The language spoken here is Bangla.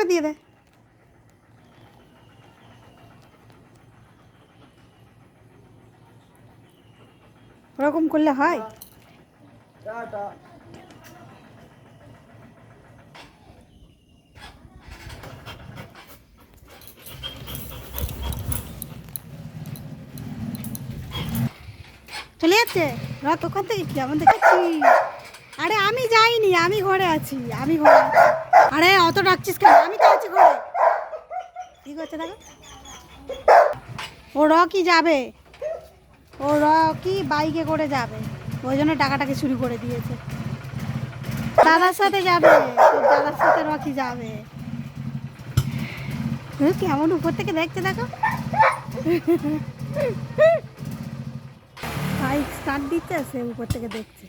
দিয়ে দে। ওরকম করলে হয়? চলে যাচ্ছে রাত ওখান থেকে কি আমাদের দেখছি। আরে আমি যাইনি, আমি ঘরে আছি, আমি ঘরে আছি। আরে অত ডাকছিস কেন? আমি তো আছি ঘরে। কি করছে দেখো, ও রকি যাবে, ও রকি বাইকে করে যাবে, ওই জন্য টাকাটাকে শুরু করে দিয়েছে। দাদার সাথে যাবে, তোর দাদার সাথে রকি যাবে। কেমন উপর থেকে দেখছে দেখো, বাইক স্টার্ট দিচ্ছে, সে উপর থেকে দেখছে।